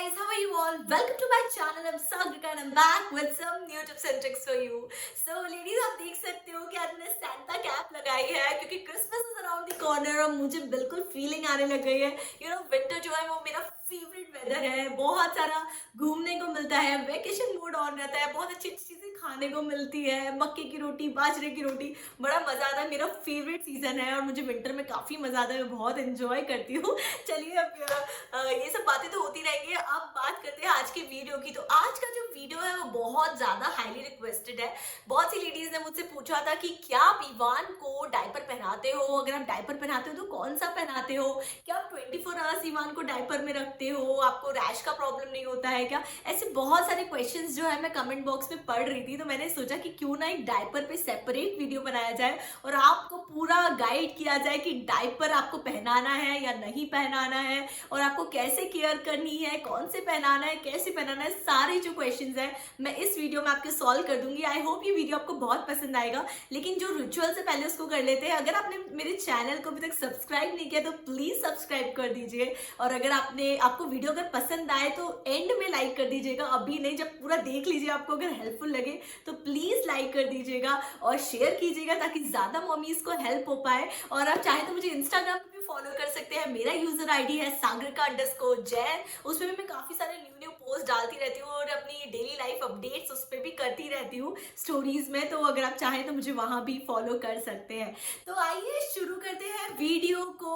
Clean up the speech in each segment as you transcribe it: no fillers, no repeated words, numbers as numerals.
guys, how are you all? Welcome to my channel. I'm Sagrika and I'm back with some new tips and tricks for you. So ladies, आप देख सकते हो कि आज मैंने Santa cap लगाई है क्योंकि Christmas is around the corner और मुझे बिल्कुल फीलिंग आने लग गई है। विंटर जो है वो मेरा फेवरेट वेदर है। बहुत सारा घूमने को मिलता है, वेकेशन मूड ऑन रहता है, बहुत अच्छी अच्छी चीजें खाने को मिलती है, मक्के की रोटी, बाजरे की रोटी, बड़ा मजा आता है। मेरा फेवरेट सीजन है और मुझे विंटर में काफी मजा आता है, मैं बहुत एंजॉय करती हूँ। चलिए अब ये सब बातें तो होती रहेंगी। अब बात करते हैं आज की वीडियो की। तो आज का जो वीडियो है वो बहुत ज्यादा हाईली रिक्वेस्टेड है। बहुत सी लेडीज ने मुझसे पूछा था कि क्या आप इवान को डायपर पहनाते हो, अगर आप डायपर पहनाते हो तो कौन सा पहनाते हो, क्या आप 24 आवर्स इवान को डायपर में रखते हो, आपको रैश का प्रॉब्लम नहीं होता है क्या। ऐसे बहुत सारे क्वेश्चंस जो है मैं कमेंट बॉक्स में पढ़ रही थी, तो मैंने सोचा कि क्यों ना एक डायपर पे सेपरेट वीडियो बनाया जाए और आपको पूरा गाइड किया जाए कि डायपर आपको पहनाना है या नहीं पहनाना है और आपको कैसे केयर करनी है, कौन से पहनाना है, कैसे पहनाना है। सारे जो क्वेश्चंस हैं मैं इस वीडियो में आपके सॉल्व कर दूंगी। आई होप ये वीडियो आपको बहुत पसंद आएगा। लेकिन जो रिचुअल से पहले उसको कर लेते हैं। अगर आपने मेरे चैनल को अभी तक सब्सक्राइब नहीं किया तो प्लीज सब्सक्राइब कर दीजिए और अगर आपको वीडियो अगर पसंद आए तो एंड में लाइक कर दीजिएगा, अभी नहीं, जब पूरा देख लीजिए। आपको अगर हेल्पफुल लगे तो प्लीज लाइक कर दीजिएगा और शेयर कीजिएगा ताकि ज्यादा मम्मीज को हेल्प हो पाए। और आप चाहे तो मुझे इंस्टाग्राम पे भी फॉलो कर सकते हैं। मेरा यूजर आईडी है sagrika_jain। उसमें भी मैं काफी सारे न्यू पोस्ट डालती रहती हूँ और अपनी डेली लाइफ अपडेट्स उस पर भी करती रहती हूँ स्टोरीज में। तो अगर आप चाहें तो मुझे वहां भी फॉलो कर सकते हैं। तो आइए शुरू करते हैं वीडियो को।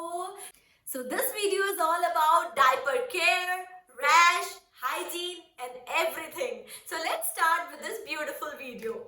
So this video is all about diaper care, rash, hygiene and everything. So let's start with this beautiful video.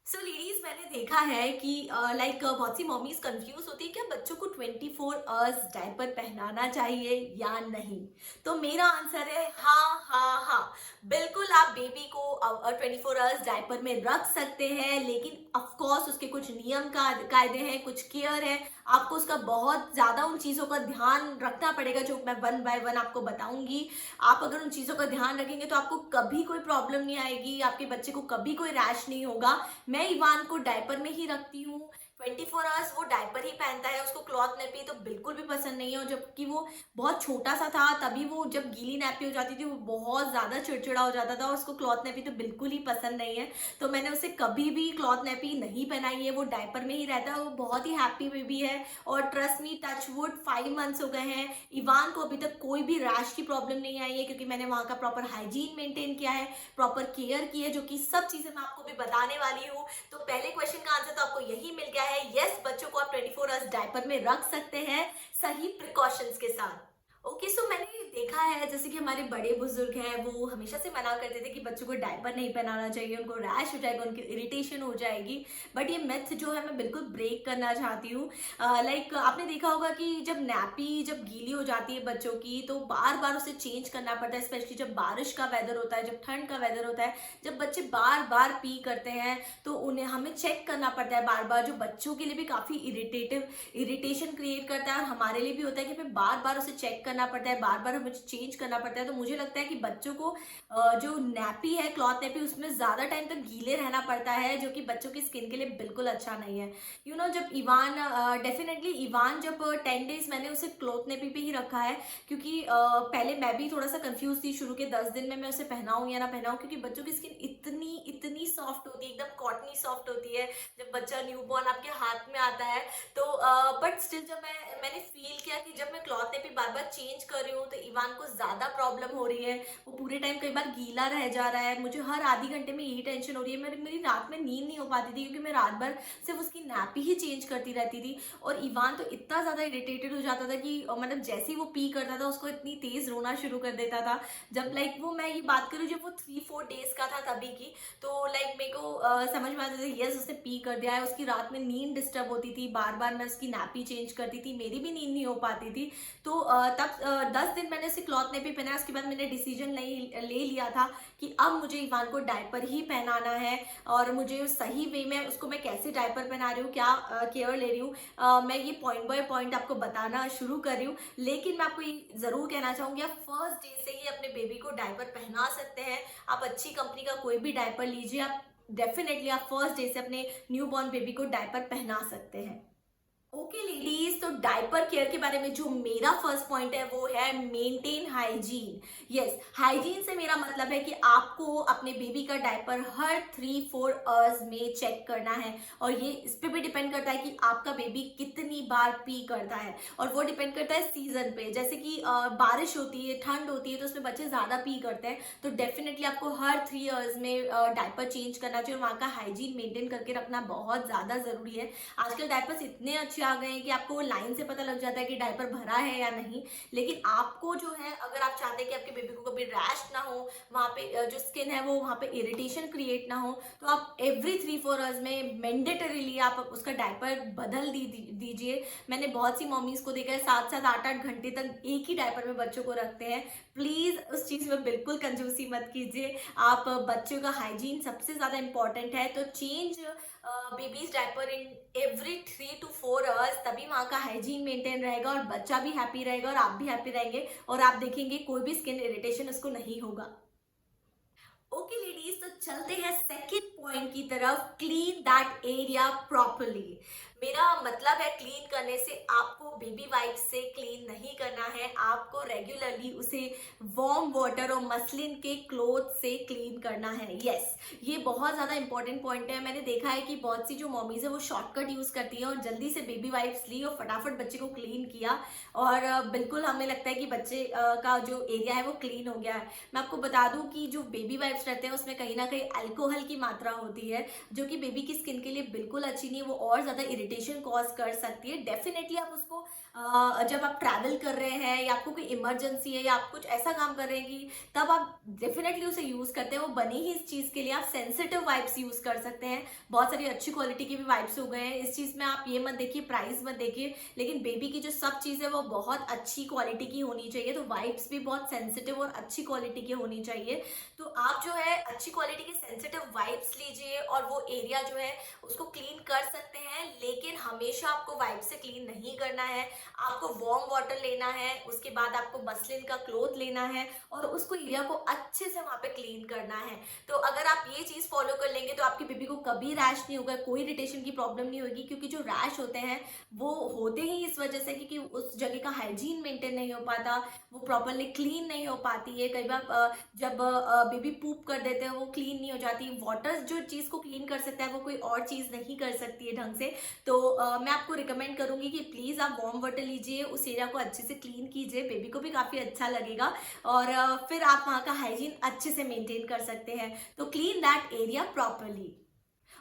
So ladies, मैंने देखा है कि बहुत सी मम्मीज कंफ्यूज होती है क्या बच्चों को 24 आवर्स डायपर पहनाना चाहिए या नहीं। तो मेरा आंसर है हाँ हाँ हाँ, बिल्कुल आप बेबी को 24 आवर्स डायपर में रख सकते हैं, लेकिन ऑफ कोर्स उसके कुछ नियम का कायदे हैं, कुछ केयर है। आपको उसका बहुत ज्यादा उन चीजों का ध्यान रखना पड़ेगा जो मैं वन बाय वन आपको बताऊंगी। आप अगर उन चीजों का ध्यान रखेंगे तो आपको कभी कोई प्रॉब्लम नहीं आएगी, आपके बच्चे को कभी कोई रैश नहीं होगा। मैं इवान को डायपर में ही रखती हूँ, 24 आवर्स वो डायपर ही पहनता है। उसको क्लॉथ नैपी तो बिल्कुल भी पसंद नहीं है और जबकि वो बहुत छोटा सा था तभी वो जब गीली नैपी हो जाती थी वो बहुत ज्यादा चिड़चिड़ा हो जाता था और उसको क्लॉथ नैपी तो बिल्कुल ही पसंद नहीं है। तो मैंने उसे कभी भी क्लॉथ नैपी नहीं पहनाई है, वो डायपर में ही रहता है। वो बहुत ही हैप्पी बेबी है और trust me, touch wood 5 months हो गए हैं, इवान को अभी तक कोई भी रैश की प्रॉब्लम नहीं आई है क्योंकि मैंने वहां का प्रॉपर हाइजीन मेंटेन किया है, प्रॉपर केयर की है, जो कि सब चीजें मैं आपको भी बताने वाली हूँ। तो पहले क्वेश्चन का आंसर तो आपको यही मिल गया है। यस, बच्चों को आप 24 आवर्स डायपर में रख सकते हैं सही प्रिकॉशंस के साथ। ओके, सो मैंने देखा है जैसे कि हमारे बड़े बुजुर्ग हैं वो हमेशा से मना करते थे कि बच्चों को डायपर नहीं पहनाना चाहिए, उनको रैश हो जाएगा, उनकी इरिटेशन हो जाएगी। बट ये मिथ जो है मैं बिल्कुल ब्रेक करना चाहती हूँ। आपने देखा होगा कि जब नैपी जब गीली हो जाती है बच्चों की तो बार बार उसे चेंज करना पड़ता है, स्पेशली जब बारिश का वेदर होता है, जब ठंड का वेदर होता है, जब बच्चे बार बार पी करते हैं तो उन्हें हमें चेक करना पड़ता है बार बार, जो बच्चों के लिए भी काफी इरिटेशन क्रिएट करता है और हमारे लिए भी होता है कि हमें बार बार उसे चेक करना पड़ता है, बार बार हमें चेंज करना पड़ता है। तो मुझे लगता है कि बच्चों को जो नैपी है, क्लॉथ नैपी, उसमें ज्यादा टाइम तक गीले रहना पड़ता है जो कि बच्चों की स्किन के लिए बिल्कुल अच्छा नहीं है। जब इवान डेफिनेटली इवान जब 10 डेज मैंने उसे क्लॉथ नैपी पे ही रखा है क्योंकि पहले मैं भी थोड़ा सा कंफ्यूज थी शुरू के 10 दिन में मैं उसे पहनाऊं या ना पहनाऊं, क्योंकि बच्चों की स्किन इतनी इतनी सॉफ्ट होती है, एकदम कॉटनी सॉफ्ट होती है जब बच्चा न्यूबॉर्न आपके हाथ में आता है। तो बट स्टिल जब मैंने फील किया कि जब मैं क्लॉथ नैपी बार बार चेंज कर रही हूँ तो इवान को ज्यादा प्रॉब्लम हो रही है, वो पूरे टाइम कई बार गीला रह जा रहा है, मुझे हर आधी घंटे में यही टेंशन हो रही है। मेरी रात में नींद नहीं हो पाती थी क्योंकि मैं रात भर सिर्फ उसकी नैपी ही चेंज करती रहती थी और इवान तो इतना ज्यादा इरिटेटेड हो जाता था कि मतलब जैसे ही वो पी करता था उसको इतनी तेज रोना शुरू कर देता था। जब वो मैं ये बात करूँ जब वो 3-4 डेज का था तभी की, तो मेरे को समझ में आता था यस उसने पी कर दिया है। उसकी रात में नींद डिस्टर्ब होती थी, बार बार मैं उसकी नैपी चेंज करती थी, मेरी भी नींद नहीं हो पाती थी। तो तब 10 दिन मैंने उसे क्लॉथ नैपी पहना, उसके बाद मैंने डिसीजन ले लिया था कि अब मुझे इवान को डायपर ही पहनाना है और मुझे सही वे में उसको मैं कैसे डायपर पहना रही हूँ, क्या केयर ले रही हूँ, मैं ये पॉइंट बाय पॉइंट आपको बताना शुरू कर रही हूँ। लेकिन मैं आपको ये जरूर कहना चाहूंगी आप फर्स्ट डे से ही अपने बेबी को डायपर पहना सकते हैं। आप अच्छी कंपनी का कोई भी डायपर लीजिए, आप डेफिनेटली आप फर्स्ट डे से अपने न्यू बॉर्न बेबी को डायपर पहना सकते हैं। ओके लेडीज, तो डायपर केयर के बारे में जो मेरा फर्स्ट पॉइंट है वो है मेंटेन हाइजीन। यस, हाइजीन से मेरा मतलब है कि आपको अपने बेबी का डायपर हर 3-4 आवर्स में चेक करना है। और ये इस पे भी डिपेंड करता है कि आपका बेबी कितनी बार पी करता है, और वो डिपेंड करता है सीजन पे। जैसे कि बारिश होती है, ठंड होती है, तो उसमें बच्चे ज्यादा पी करते हैं, तो डेफिनेटली आपको हर 3 आवर्स में डायपर चेंज करना चाहिए, और वहाँ का हाइजीन मेंटेन करके रखना बहुत ज्यादा जरूरी है। आजकल डायपर्स इतने अच्छे आ गए हैं कि आपको लाइन से पता लग जाता है कि डायपर भरा है या नहीं। लेकिन आपको जो है, अगर आप चाहते हैं कि आपके बेबी को कभी रैश ना हो, वहाँ पे जो स्किन है वो वहाँ पे इरिटेशन क्रिएट ना हो, तो आप एवरी 3-4 आवर्स में मैंडेटरीली आप उसका डायपर बदल दीजिए। मैंने बहुत सी मम्मीज को देखा है 7-7, 8-8 घंटे तक एक ही डायपर में बच्चों को रखते हैं। प्लीज उस चीज में बिल्कुल कंजूसी मत कीजिए। आप बच्चों का हाइजीन सबसे ज्यादा इंपॉर्टेंट है, तो change babies diaper in every 3 to 4 hours, तभी वहाँ का हाइजीन मेंटेन रहेगा और बच्चा भी हैप्पी रहेगा और आप भी हैप्पी रहेंगे, और आप देखेंगे कोई भी स्किन इरिटेशन उसको नहीं होगा। ओके लेडीज, तो चलते हैं सेकंड पॉइंट की तरफ, क्लीन दैट एरिया प्रॉपरली। मेरा मतलब है क्लीन करने से आपको बेबी वाइप से क्लीन नहीं करना है, आपको रेगुलरली उसे वार्म वाटर और मसलिन के क्लोथ से क्लीन करना है। यस, ये बहुत ज़्यादा इंपॉर्टेंट पॉइंट है। मैंने देखा है कि बहुत सी जो मॉमीज है वो शॉर्टकट यूज़ करती हैं और जल्दी से बेबी वाइप्स ली और फटाफट बच्चे को क्लीन किया, और बिल्कुल हमें लगता है कि बच्चे का जो एरिया है वो क्लीन हो गया है। मैं आपको बता दूं कि जो बेबी वाइप्स रहते हैं उसमें कहीं ना कहीं अल्कोहल की मात्रा होती है, जो कि बेबी की स्किन के लिए बिल्कुल अच्छी नहीं है, वो और ज्यादा इरिटेशन कॉज कर सकती है। डेफिनेटली आप उसको जब आप ट्रैवल कर रहे हैं या आपको कोई इमरजेंसी है या आप कुछ ऐसा काम कर रहे हैं कि तब आप डेफिनेटली उसे यूज करते हैं, वो बनी ही इस चीज के लिए। आप सेंसिटिव वाइप्स यूज कर सकते हैं, बहुत सारी अच्छी क्वालिटी के भी वाइप्स हो गए हैं। इस चीज में आप ये मत देखिए, प्राइस मत देखिए, लेकिन बेबी की जो सब चीज है वो बहुत अच्छी क्वालिटी की होनी चाहिए, तो वाइप्स भी बहुत सेंसिटिव और अच्छी क्वालिटी की होनी चाहिए। तो आप जो है अच्छी क्वालिटी के सेंसिटिव वाइप्स लीजिए और वो एरिया जो है उसको क्लीन कर सकते हैं, लेकिन हमेशा आपको वाइप से क्लीन नहीं करना है। आपको वार्म वाटर लेना है, उसके बाद आपको मसलिन का क्लोथ लेना है और उसको एरिया को अच्छे से वहां पे क्लीन करना है। तो अगर आप ये चीज फॉलो कर लेंगे तो आपकी बेबी को कभी रैश नहीं होगा, कोई इरिटेशन की प्रॉब्लम नहीं होगी, क्योंकि जो रैश होते हैं वो होते ही इस वजह से क्योंकि उस जगह का हाइजीन मेंटेन नहीं हो पाता, वो प्रॉपरली क्लीन नहीं हो पाती है। कई बार जब बेबी पूप कर देते हैं वो क्लीन नहीं हो जाती। वाटर जो चीज़ को क्लीन कर सकता है वो कोई और चीज़ नहीं कर सकती है ढंग से। तो मैं आपको रिकमेंड करूंगी कि प्लीज़ आप वार्म वाटर लीजिए, उस एरिया को अच्छे से क्लीन कीजिए, बेबी को भी काफ़ी अच्छा लगेगा, और फिर आप वहाँ का हाइजीन अच्छे से मेंटेन कर सकते हैं। तो clean that area properly.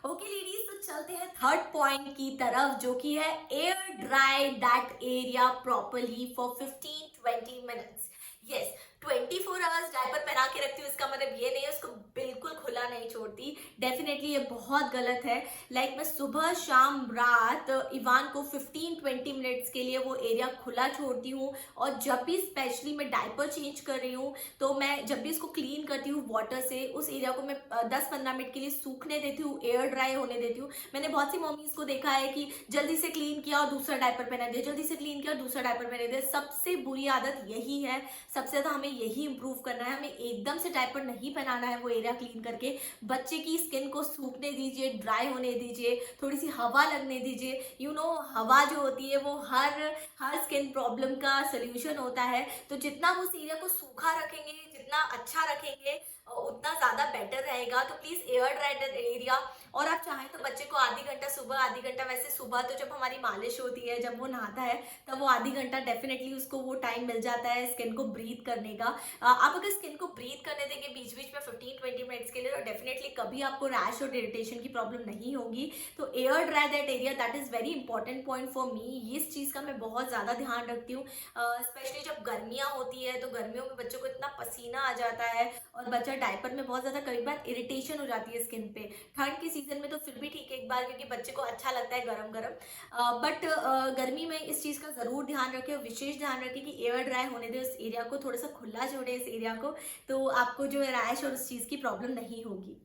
Okay ladies, तो चलते हैं थर्ड पॉइंट की तरफ, जो कि है air dry that area properly for 15-20 minutes. Yes, 24 hours diaper पहना के रखती हूँ, इसका मतलब ये नहीं है उसको बिल्कुल खुला नहीं छोड़ती। डेफिनेटली ये बहुत गलत है। मैं सुबह शाम रात इवान को 15-20 मिनट्स के लिए वो एरिया खुला छोड़ती हूँ, और जब भी स्पेशली मैं डायपर चेंज कर रही हूँ तो मैं जब भी इसको क्लीन करती हूँ वाटर से, उस एरिया को मैं 10-15 मिनट के लिए सूखने देती हूँ, एयर ड्राई होने देती हूँ। मैंने बहुत सी मम्मीज को देखा है कि जल्दी से क्लीन किया और दूसरा डायपर पहना दिया, जल्दी से क्लीन किया और दूसरा डायपर पहना दिया। सबसे बुरी आदत यही है, सबसे ज्यादा हमें यही इंप्रूव करना है। हमें एकदम से डायपर नहीं पहनाना है वो एरिया क्लीन करके। बच्चे की स्किन को सूखने दीजिए, ड्राई होने दीजिए, थोड़ी सी हवा लगने दीजिए। हवा जो होती है वो हर हर स्किन प्रॉब्लम का सोल्यूशन होता है। तो जितना हम उस एरिया को सूखा रखेंगे, जितना अच्छा रखेंगे, उतना ज्यादा बेटर रहेगा। तो प्लीज एयर ड्राई एरिया। और आप चाहें तो बच्चे को आधी घंटा सुबह, आधी घंटा वैसे सुबह तो जब हमारी मालिश होती है, जब वो नहाता है, तब वो आधी घंटा डेफिनेटली उसको वो टाइम मिल जाता है स्किन को ब्रीथ करने का। आप अगर स्किन को ब्रीथ करने देंगे बीच बीच में 15-20 मिनट्स के लिए, तो डेफिनेटली कभी आपको रैश और इरिटेशन की प्रॉब्लम नहीं होगी। तो air dry that area, that is very important point for me. इस चीज का मैं बहुत ज्यादा ध्यान रखती हूँ, स्पेशली जब गर्मियाँ होती है तो गर्मियों में बच्चों को इतना पसीना आ जाता है और बच्चा डायपर में बहुत ज्यादा कई बार इरिटेशन हो जाती है स्किन पे। ठंड के सीजन में तो फिर भी ठीक है एक बार, क्योंकि बच्चे को अच्छा लगता है गरम गरम, बट गर्मी में इस चीज का जरूर ध्यान रखें और विशेष ध्यान रखें कि एयर ड्राई होने दें उस एरिया को, थोड़ा सा खुला छोड़े इस एरिया को, तो आपको जो है रैश और उस चीज की प्रॉब्लम नहीं होगी।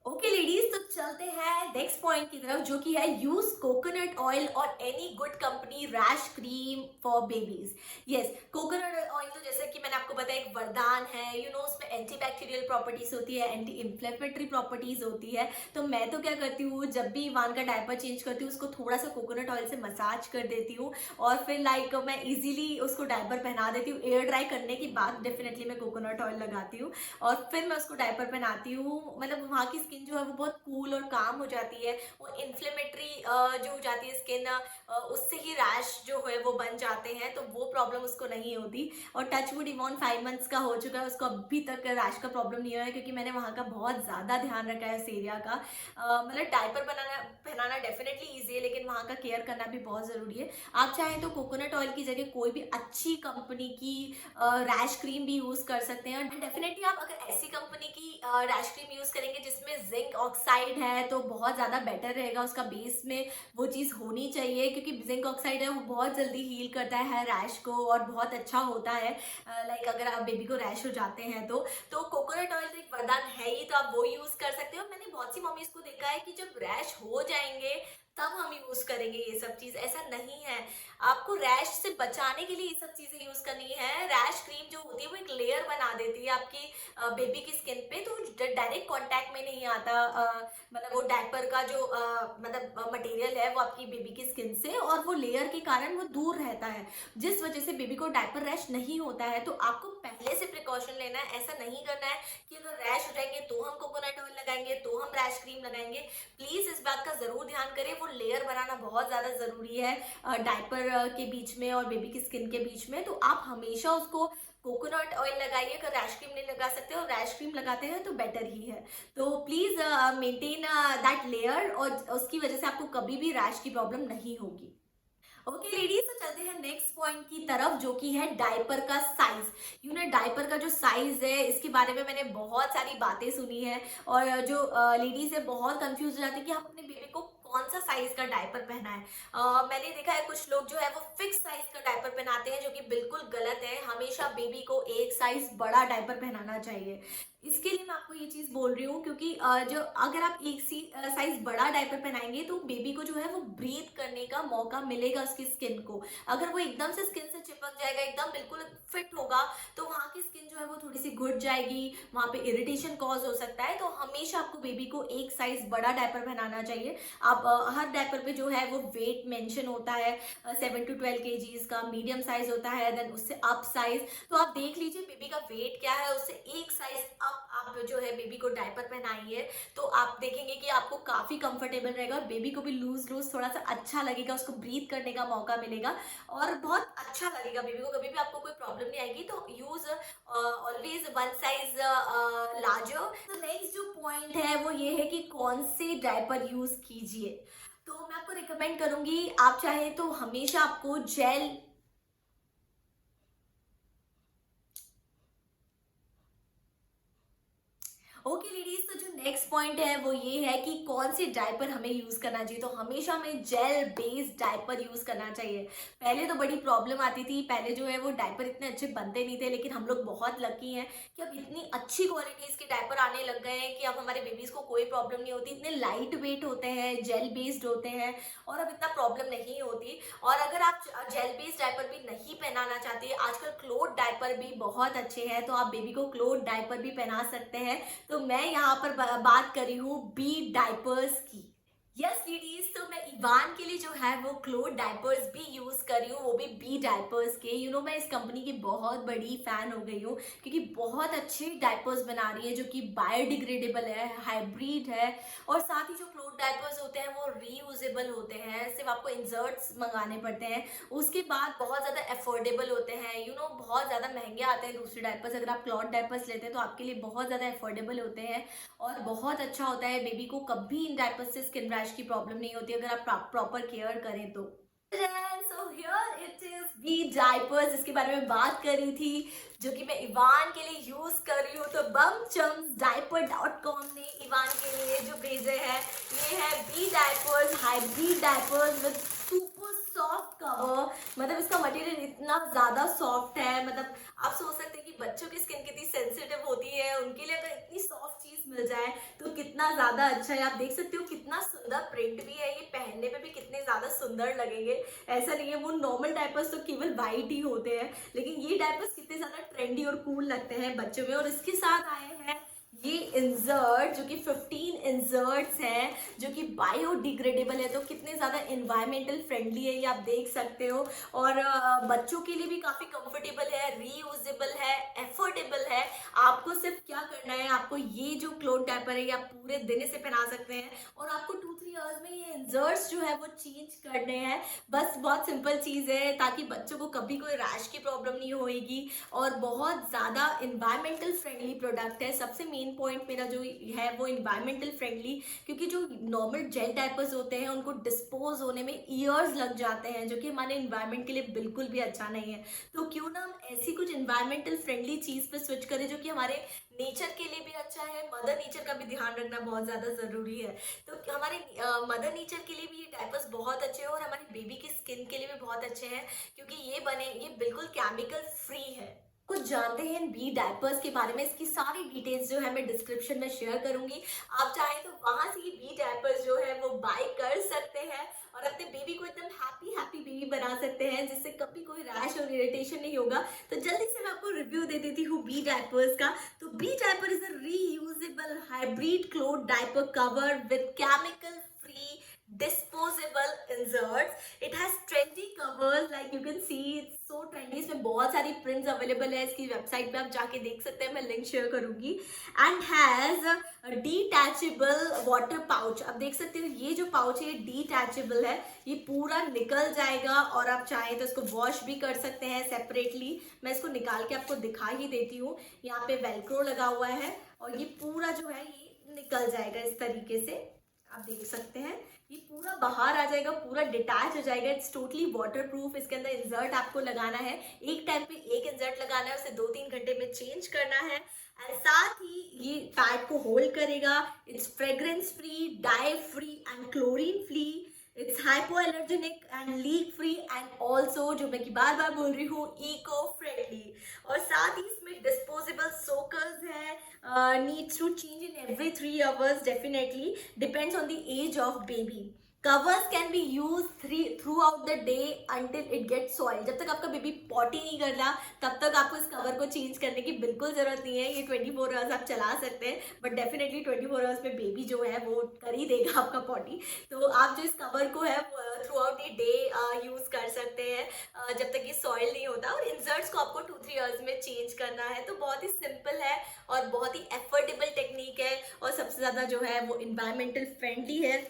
ओके लेडीज, तो चलते हैं नेक्स्ट पॉइंट की तरफ, जो कि है यूज कोकोनट ऑयल और any good company rash cream for babies. Yes, coconut oil तो जैसे कि मैंने आपको बताया एक वरदान है, उसमें एंटीबैक्टीरियल प्रॉपर्टीज होती है, एंटी इंफ्लेमेटरी प्रॉपर्टीज होती है। तो मैं तो क्या करती हूँ, जब भी इवान का डायपर चेंज करती हूँ उसको थोड़ा सा कोकोनट ऑयल से मसाज कर देती हूँ, और फिर लाइक मैं इजीली उसको डायपर पहना देती हूँ। एयर ड्राई करने के बाद डेफिनेटली मैं कोकोनट ऑयल लगाती हूँ, और फिर मैं उसको डायपर पहनाती हूँ। मतलब वहाँ की स्किन जो है वो बहुत कूल और काम हो जाती है। वो इन्फ्लेमेटरी जो हो जाती है स्किन, उससे ही रैश जो है वो बन जाते हैं, तो वो प्रॉब्लम उसको नहीं होती। और टचवुड इवॉन 5 मंथ्स का हो चुका है, उसको अभी तक रैश का प्रॉब्लम नहीं हुआ है, क्योंकि मैंने वहाँ का बहुत ज़्यादा ध्यान रखा है इस एरिया का। मतलब डायपर बनाना पहनाना डेफिनेटली ईजी है, लेकिन वहाँ का केयर करना भी बहुत ज़रूरी है। आप चाहें तो कोकोनट ऑयल की जगह कोई भी अच्छी कंपनी की रैश क्रीम भी यूज कर सकते हैं। डेफिनेटली आप अगर ऐसी कंपनी की रैश क्रीम यूज करेंगे जिसमें जिंक ऑक्साइड है, तो बहुत ज्यादा बेटर रहेगा। उसका बेस में वो चीज होनी चाहिए, क्योंकि जिंक ऑक्साइड है वो बहुत जल्दी हील करता है रैश को, और बहुत अच्छा होता है। लाइक अगर आप बेबी को रैश हो जाते हैं तो कोकोनट ऑयल तो एक वरदान है ही, तो आप वो यूज कर सकते हो। मैंने बहुत सी मम्मीज को देखा है कि जब रैश हो जाएंगे तब हम यूज करेंगे ये सब चीज, ऐसा नहीं है। आपको रैश से बचाने के लिए ये सब चीजें यूज करनी है। रैश क्रीम जो होती है वो एक लेयर बना देती है आपकी बेबी की स्किन पे, तो डायरेक्ट कांटेक्ट में नहीं आता। मतलब वो डायपर का जो मतलब मटेरियल है वो आपकी बेबी की स्किन से, और वो लेयर के कारण वो दूर रहता है, जिस वजह से बेबी को डायपर रैश नहीं होता है। तो आपको पहले से प्रिकॉशन लेना है। ऐसा नहीं करना है कि अगर रैश हो जाएंगे तो हम कोकोनट ऑयल लगाएंगे, तो हम रैश क्रीम लगाएंगे। प्लीज इस बात का जरूर ध्यान करें, वो लेयर बनाना बहुत ज्यादा जरूरी है डायपर के बीच में और बेबी की स्किन के बीच में। तो आप हमेशा उसको कोकोनट ऑयल लगाइए। अगर रैश क्रीम नहीं लगा सकते और रैश क्रीम लगाते हैं तो बेटर ही है। तो प्लीज मेंटेन दैट लेयर, और उसकी वजह से आपको कभी भी रैश की प्रॉब्लम नहीं होगी। ओके लेडीज, तो चलते हैं नेक्स्ट पॉइंट की तरफ, जो कि है डायपर का साइज। डायपर का जो साइज है इसके बारे में मैंने बहुत सारी बातें सुनी है, और जो लेडीज है बहुत कंफ्यूज हो जाती है कि हम अपने बेबी को कौन सा साइज का डायपर पहना है। मैंने देखा है कुछ लोग जो है वो फिक्स साइज का डायपर पहनाते हैं, जो कि बिल्कुल गलत है। हमेशा बेबी को एक साइज बड़ा डायपर पहनाना चाहिए। इसके लिए मैं आपको ये चीज बोल रही हूँ, क्योंकि जो अगर आप एक साइज बड़ा डायपर पहनाएंगे तो बेबी को जो है वो ब्रीथ करने का मौका मिलेगा उसकी स्किन को। अगर वो एकदम से स्किन से चिपक जाएगा, एकदम बिल्कुल फिट होगा, तो वहाँ की स्किन जो है वो थोड़ी सी घुट जाएगी, वहाँ पे इरिटेशन कॉज हो सकता है। तो हमेशा आपको बेबी को एक साइज बड़ा डायपर पहनाना चाहिए। आप हर डायपर पे जो है वो वेट मेंशन होता है, 7 to 12 kgs का मीडियम साइज होता है, देन उससे अप साइज। तो आप देख लीजिए बेबी का वेट क्या है, उससे एक साइज अप आप जो है बेबी को डायपर पहनाइए, तो आप देखेंगे कि आपको काफी कंफर्टेबल रहेगा, और बेबी को भी लूज लूज थोड़ा सा अच्छा लगेगा, उसको ब्रीथ करने का मौका मिलेगा, और बहुत अच्छा लगेगा बेबी को। कभी भी आपको कोई प्रॉब्लम नहीं आएगी। तो use always one size larger. तो नेक्स्ट जो पॉइंट है वो ये है कि कौन से डायपर यूज कीजिए। तो मैं आपको रिकमेंड करूंगी, आप चाहे तो हमेशा आपको जेल। ओके लेडीज, तो जो नेक्स्ट पॉइंट है वो ये है कि कौन से डायपर हमें यूज करना चाहिए। तो हमेशा हमें जेल बेस्ड डायपर यूज करना चाहिए। पहले तो बड़ी प्रॉब्लम आती थी, पहले जो है वो डायपर इतने अच्छे बनते नहीं थे, लेकिन हम लोग बहुत लकी हैं कि अब इतनी अच्छी क्वालिटीज के डायपर आने लग गए हैं कि अब हमारे बेबीज को कोई प्रॉब्लम नहीं होती। इतने लाइट वेट होते हैं, जेल बेस्ड होते हैं, और अब इतना प्रॉब्लम नहीं होती। और अगर आप जेल बेस्ड डायपर भी नहीं पहनाना चाहते, आजकल क्लोथ डायपर भी बहुत अच्छे हैं, तो आप बेबी को क्लोथ डायपर भी पहना सकते हैं। तो मैं यहाँ पर बात कर रही हूँ बी डाइपर्स की। यस लेडीज, तो मैं इवान के लिए जो है वो क्लोथ डायपर्स भी यूज कर रही हूँ, वो भी बी डायपर्स के। मैं इस कंपनी की बहुत बड़ी फैन हो गई हूँ, क्योंकि बहुत अच्छे डायपर्स बना रही है, जो कि बायोडिग्रेडेबल है, हाइब्रिड है, और साथ ही जो क्लोथ डायपर्स होते हैं वो रीयूजेबल होते हैं। सिर्फ आपको इंसर्ट्स मंगाने पड़ते हैं, उसके बाद बहुत ज़्यादा अफोर्डेबल होते हैं। बहुत ज़्यादा महंगे आते हैं दूसरे डायपर्स, अगर आप क्लॉथ डायपर्स लेते हैं तो आपके लिए बहुत ज़्यादा अफोर्डेबल होते हैं, और बहुत अच्छा होता है। बेबी को कभी इन डायपर्स से स्किन रैश की प्रॉब्लम नहीं होती अगर आप प्रॉपर केयर करें तो। So here it is B diapers, जिसके बारे में बात कर रही थी, जो कि मैं इवान के लिए यूज कर रही हूँ। तो bumchumsdiaper.com ने इवान के लिए जो भेजे हैं, ये है B diapers hybrid diapers with super soft cover. मतलब इसका मटेरियल इतना ज्यादा सॉफ्ट है, मतलब आप सोच सकते हैं कि बच्चों की स्किन कितनी सेंसिटिव होती है, उनके लिए अगर इतनी सॉफ्ट चीज मिल जाए तो कितना ज़्यादा अच्छा है। आप देख सकते हो कितना सुंदर प्रिंट भी है, ये पहनने में भी कितने ज़्यादा सुंदर लगेंगे। ऐसा नहीं है, वो नॉर्मल डायपर्स तो केवल वाइट ही होते हैं, लेकिन ये डायपर्स कितने ज़्यादा ट्रेंडी और कूल लगते हैं बच्चों में। और इसके साथ आए हैं ये इंजर्ट, जो कि 15 इंजर्ट्स हैं, जो कि बायोडिग्रेडेबल है, तो कितने ज़्यादा इन्वायरमेंटल फ्रेंडली है ये आप देख सकते हो। और बच्चों के लिए भी काफ़ी कंफर्टेबल है, रीयूजेबल है, एफोर्डेबल है। आपको सिर्फ क्या करना है, आपको ये जो क्लोथ डायपर है ये आप पूरे दिन इसे पहना सकते हैं, और आपको 2-3 आवर्स में ये इंजर्ट्स जो है वो चेंज करने हैं। बस बहुत सिंपल चीज़ है, ताकि बच्चों को कभी कोई रैश की प्रॉब्लम नहीं होएगी। और बहुत ज़्यादा इन्वायरमेंटल फ्रेंडली प्रोडक्ट है। सबसे मेन पॉइंट मेरा जो है वो इन्वायरमेंटल फ्रेंडली, क्योंकि जो नॉर्मल जेल डायपर्स होते हैं उनको डिस्पोज होने में ईयर्स लग जाते हैं, जो कि हमारे इन्वायरमेंट के लिए बिल्कुल भी अच्छा नहीं है। तो क्यों ना हम ऐसी कुछ इन्वायरमेंटल फ्रेंडली चीज़ पे स्विच करें जो कि हमारे नेचर के लिए भी अच्छा है। मदर नेचर का भी ध्यान रखना बहुत ज़्यादा ज़रूरी है। तो हमारे मदर नेचर के लिए भी ये डायपर्स बहुत अच्छे हैं, और हमारी बेबी की स्किन के लिए भी बहुत अच्छे हैं, क्योंकि ये बिल्कुल केमिकल फ्री है। कुछ जानते हैं बी डायपर्स के बारे में, इसकी सारी डिटेल्स जो है मैं डिस्क्रिप्शन में शेयर करूंगी। आप चाहें तो वहां से ये बी डायपर्स जो है वो बाय कर सकते हैं, और अपने बेबी को एकदम हैप्पी हैप्पी बेबी बना सकते हैं, जिससे कभी कोई रैश और इरिटेशन नहीं होगा। तो जल्दी से मैं आपको रिव्यू दे देती हूँ बी डायपर्स का। तो B diaper is a reusable hybrid cloth diaper cover with chemical free disposable inserts. It has trendy covers, like you can see it's so trendy. इसमें बहुत सारी प्रिंट्स अवेलेबल है, इसकी वेबसाइट पे आप जाके देख सकते हैं, मैं लिंक शेयर करूंगी। And has detachable water pouch. आप देख सकते हो ये जो पाउच है ये डिटैचेबल है, ये पूरा निकल जाएगा, और आप चाहें तो इसको वॉश भी कर सकते हैं सेपरेटली। मैं इसको निकाल के आपको दिखा ही देती हूँ। यहाँ पे वेलक्रो लगा हुआ है, और ये पूरा जो है ये निकल जाएगा इस तरीके से, आप देख सकते हैं ये पूरा बाहर आ जाएगा, पूरा डिटैच हो जाएगा। It's totally water proof. इसके अंदर इंसर्ट आपको लगाना है, एक टाइम पे एक इंसर्ट लगाना है, उसे 2-3 घंटे में चेंज करना है। और साथ ही ये पैड को होल्ड करेगा। It's fragrance free, die free and chlorine free. It's hypoallergenic and leak free, and also जो मैं की बार बार बोल रही हूँ इको फ्रेंडली। और साथ ही इसमें डिस्पोजेबल सोकर्स है, needs to change in every 3 hours definitely, depends on the age of baby. Covers can be used throughout the day until it gets soiled. जब तक आपका बेबी पॉटी नहीं कर रहा तब तक आपको इस कवर को चेंज करने की बिल्कुल ज़रूरत नहीं है। ये 24 आवर्स आप चला सकते हैं, बट डेफिनेटली 24 आवर्स में बेबी जो है वो कर ही देगा आपका पॉटी। तो आप जो इस कवर को है through out the day use कर सकते हैं, जब तक ये सॉइल नहीं होता। और इंसर्ट्स को आपको 2-3 आवर्स में चेंज करना है। तो बहुत ही सिंपल है और बहुत ही एफोर्डेबल टेक्निक है, और सबसे ज़्यादा जो है वो इन्वायरमेंटल फ्रेंडली है।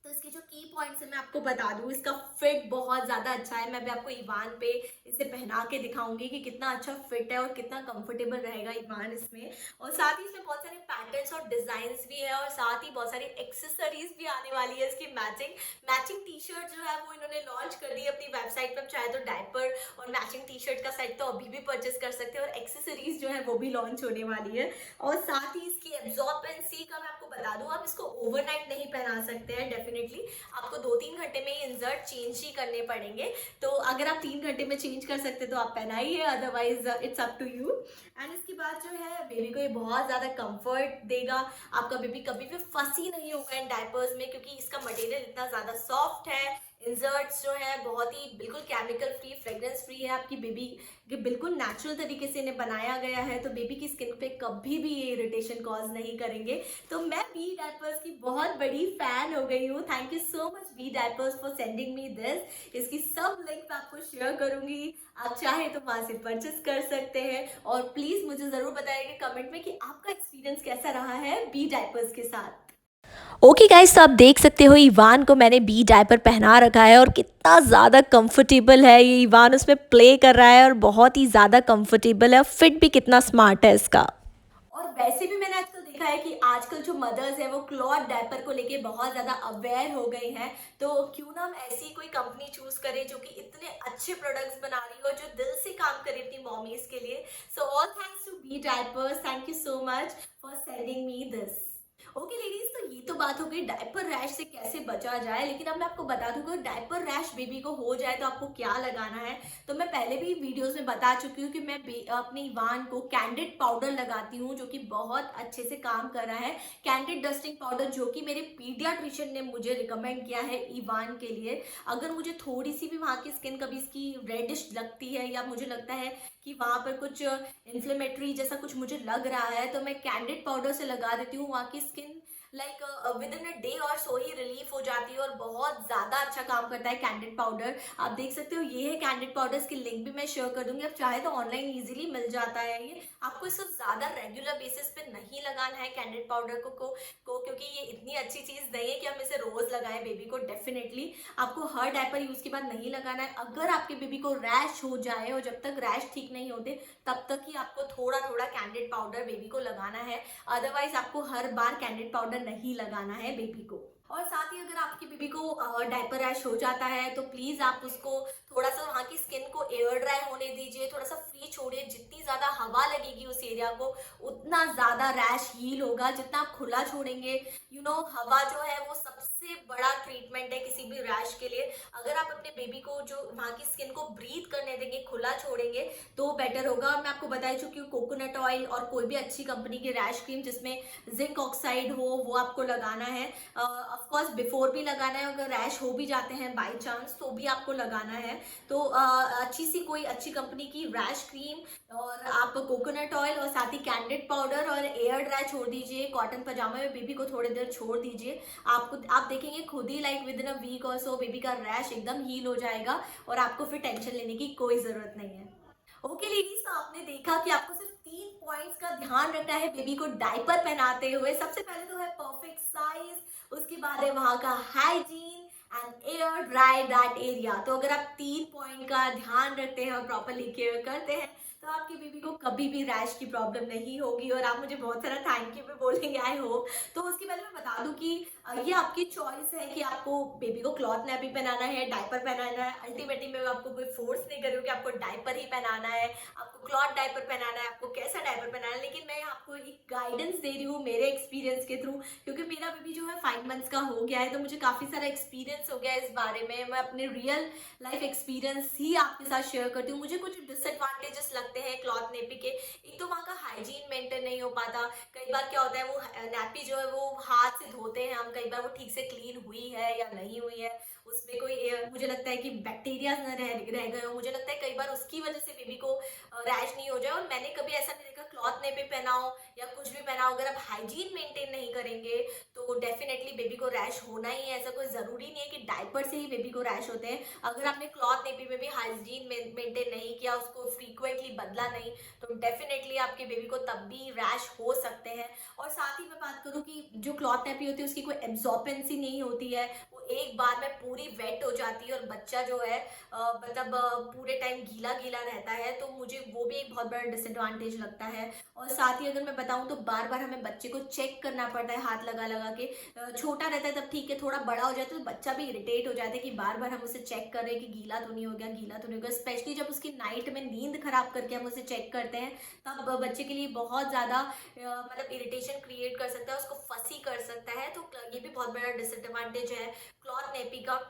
तो इसके जो की पॉइंट्स है मैं आपको बता दूं, इसका फिट बहुत ज़्यादा अच्छा है। मैं भी आपको ईवान पे इसे पहना के दिखाऊंगी कि कितना अच्छा फिट है और कितना कंफर्टेबल रहेगा ईवान इसमें। और साथ ही इसमें बहुत सारे पैटर्न्स और डिज़ाइंस भी है, और साथ ही बहुत सारी एक्सेसरीज भी आने वाली है। इसकी मैचिंग टी शर्ट जो है वो इन्होंने लॉन्च कर दी अपनी वेबसाइट पर। चाहे तो डायपर और मैचिंग टी शर्ट का सेट तो अभी भी परचेस कर सकते हैं, और एक्सेसरीज जो है वो भी लॉन्च होने वाली है। और साथ ही इसकी एब्जॉर्बेंसी का मैं आपको बता दूं, आप इसको ओवरनाइट नहीं पहना सकते हैं। डेफिनेटली आपको 2-3 घंटे में ये इंसर्ट चेंज ही करने पड़ेंगे। तो अगर आप 3 घंटे में चेंज कर सकते तो आप पहनाइए, otherwise it's up to you. And इसके बाद जो है बेबी को ये बहुत ज़्यादा कंफर्ट देगा। आपका बेबी कभी भी फंसी नहीं होगा इन डायपर्स में, क्योंकि इसका मटेरियल इतना ज़्यादा सॉफ्ट है। इंसर्ट्स जो है बहुत ही बिल्कुल केमिकल फ्री, फ्रेग्रेंस फ्री है। आपकी बेबी के बिल्कुल नेचुरल तरीके से इन्हें बनाया गया है, तो बेबी की स्किन पे कभी भी ये इरिटेशन कॉज नहीं करेंगे। तो मैं बी डायपर्स की बहुत बड़ी फैन हो गई हूँ। Thank you so much B diapers for sending me this. इसकी सब लिंक मैं आपको शेयर करूंगी, आप चाहे तो वहां से परचेस कर सकते हैं। और प्लीज मुझे जरूर बताइएगा कमेंट में कि आपका एक्सपीरियंस कैसा रहा है बी डायपर्स के साथ। ओके गाइस, तो आप देख सकते हो इवान को मैंने बी डायपर पहना रखा है, और कितना ज़्यादा कंफर्टेबल है ये। इवान उसमें प्ले कर रहा है और बहुत ही ज़्यादा कंफर्टेबल है, और फिट भी कितना स्मार्ट है इसका। और वैसे भी मैंने आजकल देखा है कि आजकल जो मदर्स है वो क्लॉथ डायपर को लेके बहुत ज़्यादा अवेयर हो गई हैं। तो क्यों ना हम ऐसी कोई कंपनी चूज करें जो कि इतने अच्छे प्रोडक्ट्स बना रही हो, जो दिल से काम करे अपनी मॉमीज के लिए। So all thanks to B diapers, thank you so much for sending me this. Okay ladies, तो ये तो बात हो गई डायपर रैश से कैसे बचा जाए, लेकिन अब मैं आपको बता दूं कि डायपर रैश बेबी को हो जाए तो आपको क्या लगाना है। तो मैं पहले भी वीडियोस में बता चुकी हूँ कि मैं अपनी इवान को कैंडिड पाउडर लगाती हूँ, जो कि बहुत अच्छे से काम कर रहा है। कैंडिड डस्टिंग पाउडर, जो कि मेरे पीडियाट्रिशियन ने मुझे रिकमेंड किया है इवान के लिए। अगर मुझे थोड़ी सी भी वहाँ की स्किन कभी इसकी रेडिश लगती है, या मुझे लगता है कि वहाँ पर कुछ इन्फ्लेमेटरी जैसा कुछ मुझे लग रहा है, तो मैं कैंडिड पाउडर से लगा देती हूँ। वहाँ की skin like within a day और सो ही रिलीफ हो जाती है, और बहुत ज़्यादा अच्छा काम करता है कैंडिड पाउडर। आप देख सकते हो, ये है कैंडिड पाउडर, इसकी लिंक भी मैं शेयर कर दूंगी। आप चाहे तो ऑनलाइन इजीली मिल जाता है ये। आपको इसको ज़्यादा रेगुलर बेसिस पे नहीं लगाना है कैंडिड पाउडर को क्योंकि ये इतनी अच्छी चीज़ नहीं है कि हम इसे रोज़ लगाएं बेबी को। डेफिनेटली आपको हर डायपर यूज़ के बाद नहीं लगाना है। अगर आपके बेबी को रैश हो जाए, और जब तक रैश ठीक नहीं होते तब तक ही आपको थोड़ा थोड़ा कैंडिड पाउडर बेबी को लगाना है। अदरवाइज आपको हर बार कैंडिड पाउडर नहीं लगाना है बेबी को। और साथ ही अगर आपकी बेबी को डायपर रैश हो जाता है तो प्लीज आप उसको थोड़ा सा वहाँ की स्किन को एयर ड्राई होने दीजिए, थोड़ा सा फ्री छोड़िए। जितनी ज्यादा हवा लगेगी उस एरिया को, उतना ज्यादा रैश हील होगा। जितना आप खुला छोड़ेंगे, हवा जो है वो सबसे बड़ा ट्रीटमेंट है किसी भी रैश के लिए। अगर आप अपने बेबी को जो वहाँ की स्किन को ब्रीथ करने देंगे, खुला छोड़ेंगे, तो बेटर होगा। और मैं आपको बता चुकी हूँ, कोकोनट ऑयल और कोई भी अच्छी कंपनी की रैश क्रीम जिसमें जिंक ऑक्साइड हो, वो आपको लगाना है। ऑफ कोर्स बिफोर भी लगाना है। अगर रैश हो भी जाते हैं बाय चांस तो भी आपको लगाना है। तो अच्छी सी कोई अच्छी कंपनी की रैश क्रीम, और आप कोकोनट ऑयल और साथ ही कैंडिड पाउडर और एयर ड्राई छोड़ दीजिए। कॉटन पजामा में बेबी को थोड़ी देर छोड़ दीजिए। आप देखेंगे खुद ही like within a week और सो बेबी का रैश एकदम हील हो जाएगा, और आपको फिर टेंशन लेने की कोई जरूरत नहीं है। ओके लेडीज, तो आपने देखा कि आपको सिर्फ 3 पॉइंट्स का ध्यान रखना है बेबी को डायपर पहनाते हुए। सबसे पहले तो है परफेक्ट साइज, उसके बाद है वहाँ का hygiene and air dry that area. तो अगर आप 3 पॉइंट का ध्यान रखते हैं और प्रॉपरली केयर करते हैं तो आपकी बेबी को कभी भी रैश की प्रॉब्लम नहीं होगी, और आप मुझे बहुत सारा थैंक यू भी बोलेंगे आई होप। तो उसके पहले मैं बता दूं कि ये आपकी चॉइस है कि आपको बेबी को क्लॉथ नैपी पहनाना है, डायपर पहनाना है। अल्टीमेटली मैं आपको कोई फोर्स नहीं कर रही हूँ कि आपको डायपर ही पहनाना है, आपको क्लॉथ डायपर पहनाना है, आपको कैसा डायपर पहनाना है। लेकिन मैं आपको एक गाइडेंस दे रही हूँ मेरे एक्सपीरियंस के थ्रू, क्योंकि मेरा बेबी जो है 5 मंथ्स का हो गया है, तो मुझे काफ़ी सारा एक्सपीरियंस हो गया है इस बारे में। मैं अपने रियल लाइफ एक्सपीरियंस ही आपके साथ शेयर करती हूँ। मुझे कुछ डिसएडवांटेजेस लगते हैं क्लॉथ नेपी के। एक तो वहाँ का हाइजीन मेंटेन नहीं हो पाता। कई बार क्या होता है, वो नैपी जो है वो हाथ से धोते हैं हम, कई बार वो ठीक से क्लीन हुई है या नहीं हुई है, उसमें कोई मुझे लगता है कि बैक्टीरिया न रह गए हो। मुझे लगता है कई बार उसकी वजह से बेबी को रैश नहीं हो जाए। और मैंने कभी ऐसा नहीं देखा क्लॉथ नेपी पहनाओ या कुछ भी पहनाओ, अगर आप हाइजीन मेंटेन नहीं करेंगे तो डेफिनेटली बेबी को रैश होना ही है। ऐसा कोई ज़रूरी नहीं है कि डायपर से ही बेबी को रैश होते हैं। अगर आपने क्लॉथ नेपी में भी हाइजीन मेंटेन नहीं किया, उसको फ्रीक्वेंटली बदला नहीं, तो डेफिनेटली आपके बेबी को तब भी रैश हो सकते हैं। और साथ ही मैं बात करूँ कि जो क्लॉथ नेपी होती है उसकी कोई एब्जॉर्बेंसी नहीं होती है, वो एक बार में पूरी वेट हो जाती है, और बच्चा जो है मतलब पूरे टाइम गीला गीला रहता है। तो मुझे वो भी एक बहुत बड़ा डिसएडवांटेज लगता है। और साथ ही अगर मैं बताऊं तो बार बार हमें बच्चे को चेक करना पड़ता है हाथ लगा लगा के। छोटा रहता है तब ठीक है, थोड़ा बड़ा हो जाता है तो बच्चा भी इरिटेट हो जाता है कि बार बार हम उसे चेक कर रहे हैं कि गीला तो नहीं हो गया, गीला तो नहीं हो गया। स्पेशली जब उसकी नाइट में नींद खराब करके हम उसे चेक करते हैं, तब बच्चे के लिए बहुत ज़्यादा मतलब इरिटेशन क्रिएट कर सकता है, उसको फंसी कर सकता है। तो ये भी बहुत बड़ा डिसएडवांटेज है क्लॉथ नेपी का।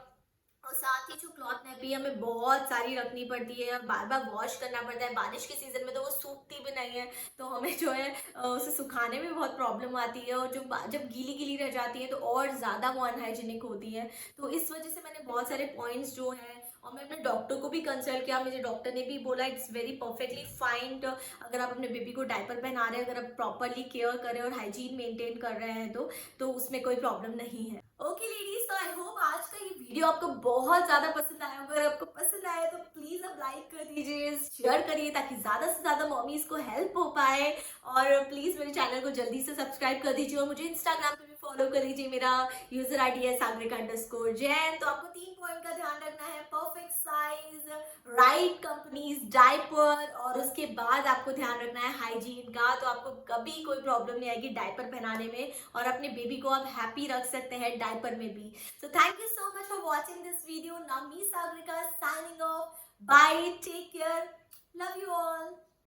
और साथ ही जो क्लॉथ नेपी हमें बहुत सारी रखनी पड़ती है और बार बार वॉश करना पड़ता है। बारिश के सीजन में तो वो सूखती भी नहीं है, तो हमें जो है उसे सुखाने में बहुत प्रॉब्लम आती है। और जब गीली गीली रह जाती है तो और ज़्यादा वो अनहाइजीनिक होती है। तो इस वजह से मैंने बहुत सारे पॉइंट्स जो हैं, और मैं अपने डॉक्टर को भी कंसल्ट किया, मुझे डॉक्टर ने भी बोला इट्स वेरी परफेक्टली फाइन। अगर आप अपने बेबी को डायपर पहना रहे हैं, अगर आप प्रॉपरली केयर कर रहे हैं और हाइजीन मेंटेन कर रहे हैं तो उसमें कोई प्रॉब्लम नहीं है। ओके लेडीज, तो आई होप आज का ये वीडियो आपको बहुत ज़्यादा पसंद आया। अगर आपको पसंद आया तो प्लीज़ आप लाइक कर दीजिए, शेयर करिए, ताकि ज़्यादा से ज़्यादा मॉमीज़ को हेल्प हो पाए। और प्लीज़ मेरे चैनल को जल्दी से सब्सक्राइब कर दीजिए, और मुझे इंस्टाग्राम पे भी फॉलो कर लीजिए। मेरा यूजर ID है sagrika_jain। तो आपको 3 पॉइंट का ध्यान रखना है, perfect size, right companies diaper, और उसके बाद आपको ध्यान रखना है हाइजीन का। तो आपको कभी कोई प्रॉब्लम नहीं आएगी डायपर पहनाने में, और अपने बेबी को आप हैप्पी रख सकते हैं डायपर में भी। So thank you so much for watching this video. Now me Sagrika signing off. Bye. Take care. Love you all.